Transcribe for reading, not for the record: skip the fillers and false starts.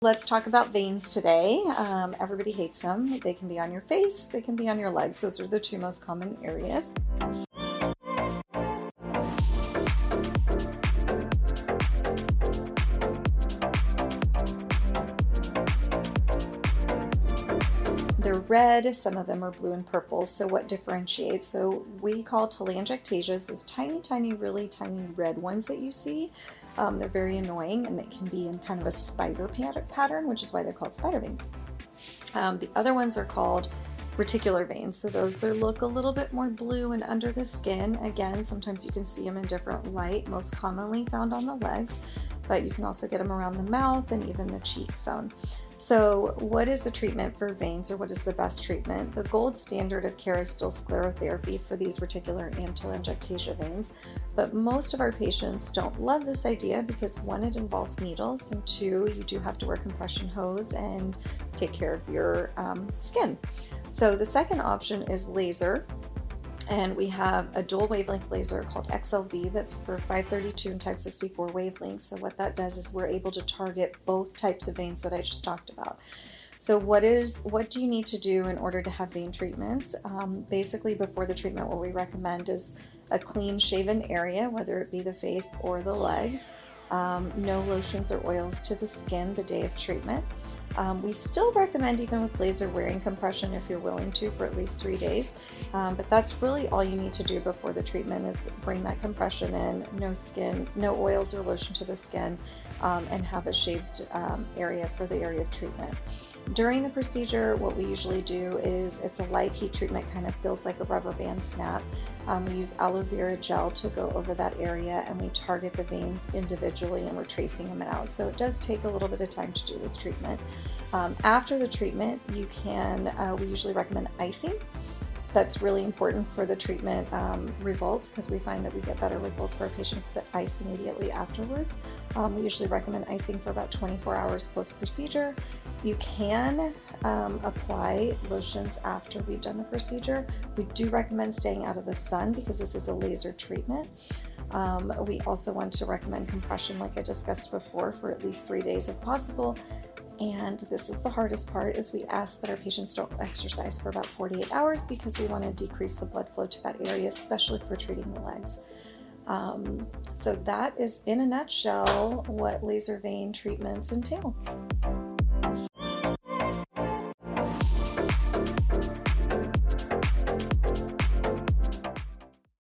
Let's talk about veins today. Everybody hates them. They can be on your face, they can be on your legs. Those are the two most common areas. They're red, some of them are blue and purple. So what differentiates? So we call telangiectasias those tiny, really tiny red ones that you see. They're very annoying, and they can be in kind of a spider pattern, which is why they're called spider veins. The other ones are called reticular veins. So those look a little bit more blue and under the skin. Again, sometimes you can see them in different light, most commonly found on the legs, but you can also get them around the mouth and even the cheek zone. So what is the treatment for veins, or what is the best treatment? The gold standard of care is still sclerotherapy for these reticular and telangiectasia veins, but most of our patients don't love this idea because one, it involves needles, and two, you do have to wear compression hose and take care of your skin. So the second option is laser. And we have a dual wavelength laser called XLV that's for 532 and 1064 wavelengths. So what that does is we're able to target both types of veins that I just talked about. So what do you need to do in order to have vein treatments? Basically, before the treatment, what we recommend is a clean shaven area, whether it be the face or the legs. No lotions or oils to the skin the day of treatment. We still recommend, even with laser, wearing compression if you're willing to for at least 3 days, but that's really all you need to do before the treatment is bring that compression in, no oils or lotion to the skin, and have a shaved area for the area of treatment. During the procedure, what we usually do is it's a light heat treatment, kind of feels like a rubber band snap. We use aloe vera gel to go over that area, and we target the veins individually, and we're tracing them out. So it does take a little bit of time to do this treatment. After the treatment, we usually recommend icing. That's really important for the treatment results, because we find that we get better results for our patients that ice immediately afterwards. We usually recommend icing for about 24 hours post-procedure. You can apply lotions after we've done the procedure. We do recommend staying out of the sun because this is a laser treatment. We also want to recommend compression, like I discussed before, for at least 3 days if possible. And this is the hardest part, is we ask that our patients don't exercise for about 48 hours because we want to decrease the blood flow to that area, especially for treating the legs. So that is, in a nutshell, what laser vein treatments entail.